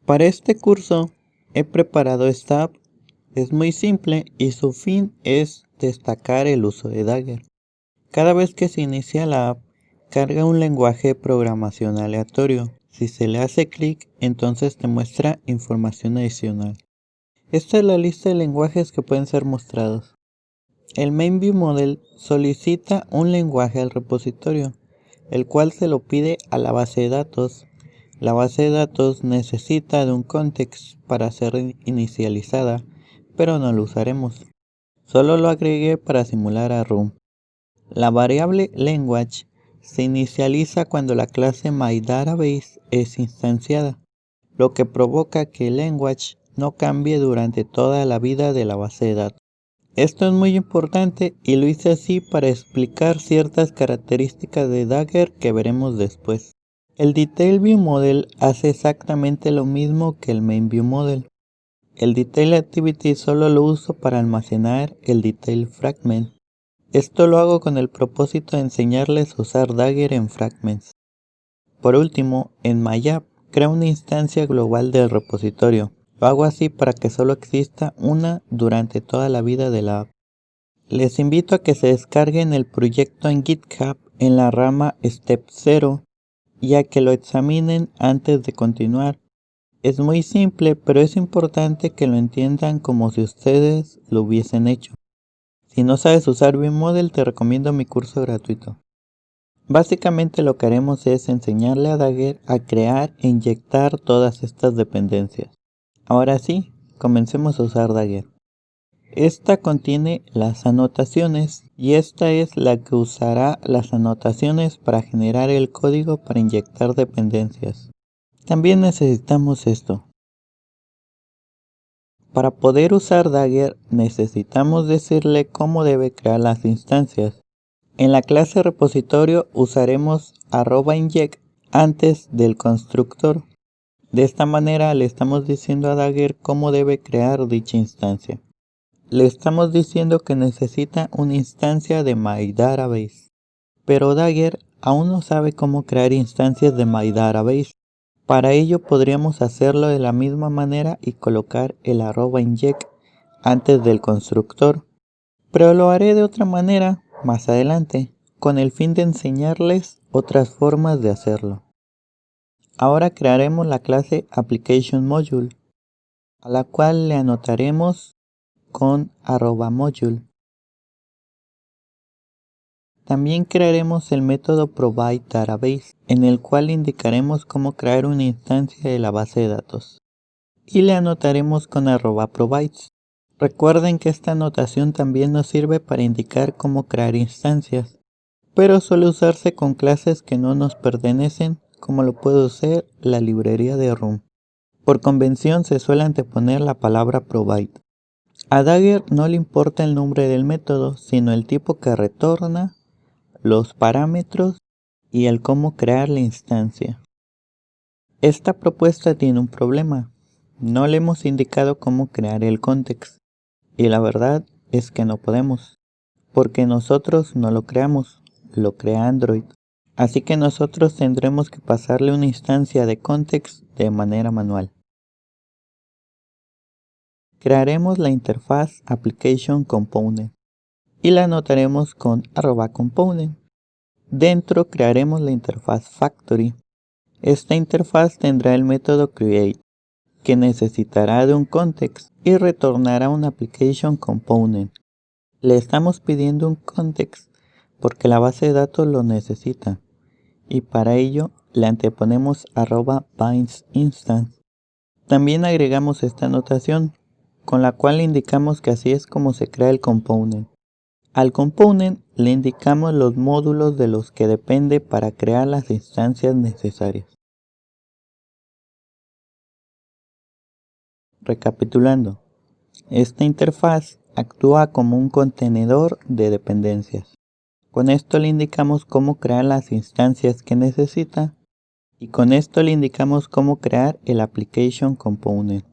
Para este curso he preparado esta app. Es muy simple y su fin es destacar el uso de Dagger. Cada vez que se inicia la app, carga un lenguaje de programación aleatorio. Si se le hace clic, entonces te muestra información adicional. Esta es la lista de lenguajes que pueden ser mostrados. El MainViewModel solicita un lenguaje al repositorio, el cual se lo pide a la base de datos. La base de datos necesita de un context para ser inicializada, pero no lo usaremos. Solo lo agregué para simular a Room. La variable language se inicializa cuando la clase MyDatabase es instanciada, lo que provoca que el language no cambie durante toda la vida de la base de datos. Esto es muy importante y lo hice así para explicar ciertas características de Dagger que veremos después. El Detail View Model hace exactamente lo mismo que el Main View Model. El Detail Activity solo lo uso para almacenar el Detail Fragment. Esto lo hago con el propósito de enseñarles a usar Dagger en Fragments. Por último, en MyApp creo una instancia global del repositorio. Lo hago así para que solo exista una durante toda la vida de la app. Les invito a que se descarguen el proyecto en GitHub en la rama Step 0 y a que lo examinen antes de continuar. Es muy simple, pero es importante que lo entiendan como si ustedes lo hubiesen hecho. Si no sabes usar ViewModel, te recomiendo mi curso gratuito. Básicamente lo que haremos es enseñarle a Dagger a crear e inyectar todas estas dependencias. Ahora sí, comencemos a usar Dagger. Esta contiene las anotaciones y esta es la que usará las anotaciones para generar el código para inyectar dependencias. También necesitamos esto. Para poder usar Dagger necesitamos decirle cómo debe crear las instancias. En la clase repositorio usaremos @inject antes del constructor. De esta manera le estamos diciendo a Dagger cómo debe crear dicha instancia. Le estamos diciendo que necesita una instancia de MyDatabase, pero Dagger aún no sabe cómo crear instancias de MyDatabase. Para ello podríamos hacerlo de la misma manera y colocar el @inject antes del constructor, pero lo haré de otra manera más adelante, con el fin de enseñarles otras formas de hacerlo. Ahora crearemos la clase ApplicationModule, a la cual le anotaremos con @module. También crearemos el método provideDatabase, en el cual indicaremos cómo crear una instancia de la base de datos. Y le anotaremos con @provides. Recuerden que esta anotación también nos sirve para indicar cómo crear instancias, pero suele usarse con clases que no nos pertenecen, como lo puede ser la librería de Room. Por convención se suele anteponer la palabra provide. A Dagger no le importa el nombre del método, sino el tipo que retorna, los parámetros y el cómo crear la instancia. Esta propuesta tiene un problema. No le hemos indicado cómo crear el context. Y la verdad es que no podemos, porque nosotros no lo creamos, lo crea Android. Así que nosotros tendremos que pasarle una instancia de context de manera manual. Crearemos la interfaz Application Component y la anotaremos con @component. Dentro crearemos la interfaz Factory. Esta interfaz tendrá el método create, que necesitará de un context y retornará un application component. Le estamos pidiendo un context porque la base de datos lo necesita, y para ello le anteponemos @bindInstance. También agregamos esta anotación, con la cual le indicamos que así es como se crea el component. Al component le indicamos los módulos de los que depende para crear las instancias necesarias. Recapitulando, esta interfaz actúa como un contenedor de dependencias. Con esto le indicamos cómo crear las instancias que necesita y con esto le indicamos cómo crear el application component.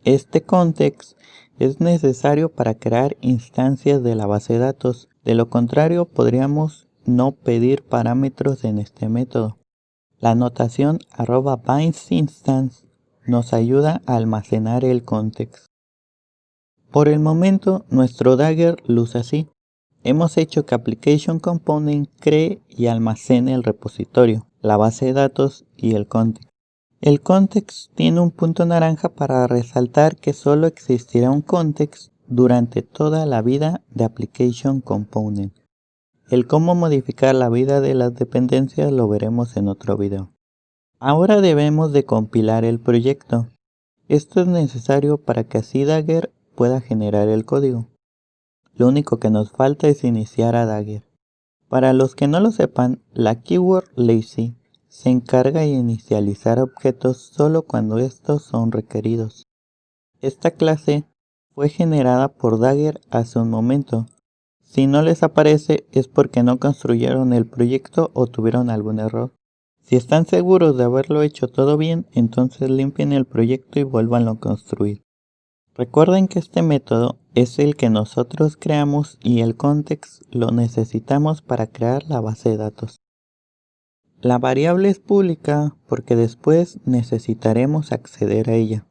Este context es necesario para crear instancias de la base de datos. De lo contrario, podríamos no pedir parámetros en este método. La anotación @bindInstance nos ayuda a almacenar el context. Por el momento, nuestro Dagger luce así. Hemos hecho que Application Component cree y almacene el repositorio, la base de datos y el context. El context tiene un punto naranja para resaltar que solo existirá un context durante toda la vida de Application Component. El cómo modificar la vida de las dependencias lo veremos en otro video. Ahora debemos de compilar el proyecto. Esto es necesario para que así Dagger pueda generar el código. Lo único que nos falta es iniciar a Dagger. Para los que no lo sepan, la keyword lazy se encarga de inicializar objetos solo cuando estos son requeridos. Esta clase fue generada por Dagger hace un momento. Si no les aparece es porque no construyeron el proyecto o tuvieron algún error. Si están seguros de haberlo hecho todo bien, entonces limpien el proyecto y vuélvanlo a construir. Recuerden que este método es el que nosotros creamos y el context lo necesitamos para crear la base de datos. La variable es pública porque después necesitaremos acceder a ella.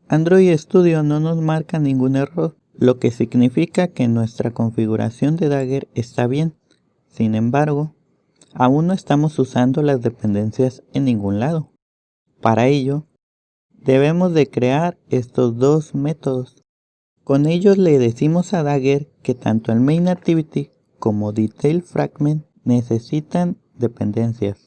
Android Studio no nos marca ningún error, lo que significa que nuestra configuración de Dagger está bien. Sin embargo, aún no estamos usando las dependencias en ningún lado. Para ello, debemos de crear estos dos métodos. Con ellos le decimos a Dagger que tanto el main activity como detail fragment necesitan dependencias.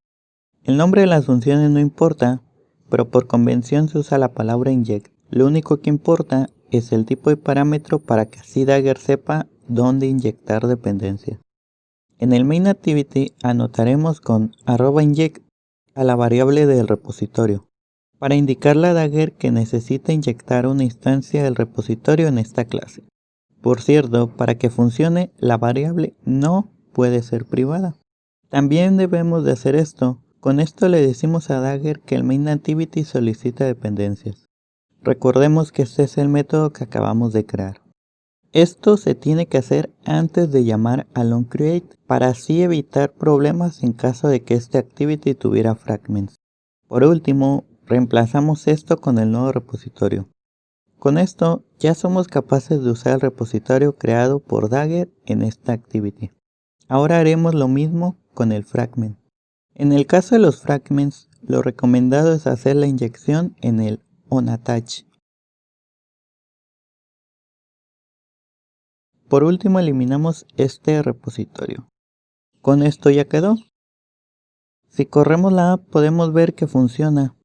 El nombre de las funciones no importa, pero por convención se usa la palabra inject. Lo único que importa es el tipo de parámetro para que así Dagger sepa dónde inyectar dependencias. En el main activity anotaremos con @inject a la variable del repositorio, para indicarle a Dagger que necesita inyectar una instancia del repositorio en esta clase. Por cierto, para que funcione, la variable no puede ser privada. También debemos de hacer esto. Con esto le decimos a Dagger que el main activity solicita dependencias. Recordemos que este es el método que acabamos de crear. Esto se tiene que hacer antes de llamar a onCreate para así evitar problemas en caso de que este activity tuviera fragments. Por último, reemplazamos esto con el nuevo repositorio. Con esto ya somos capaces de usar el repositorio creado por Dagger en esta activity. Ahora haremos lo mismo con el fragment. En el caso de los fragments, lo recomendado es hacer la inyección en el onAttach. Por último, eliminamos este repositorio. Con esto ya quedó. Si corremos la app podemos ver que funciona,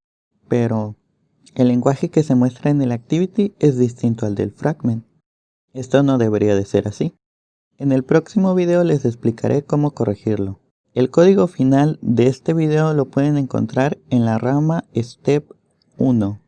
pero el lenguaje que se muestra en el activity es distinto al del fragment. Esto no debería de ser así. En el próximo video les explicaré cómo corregirlo. El código final de este video lo pueden encontrar en la rama Step 1.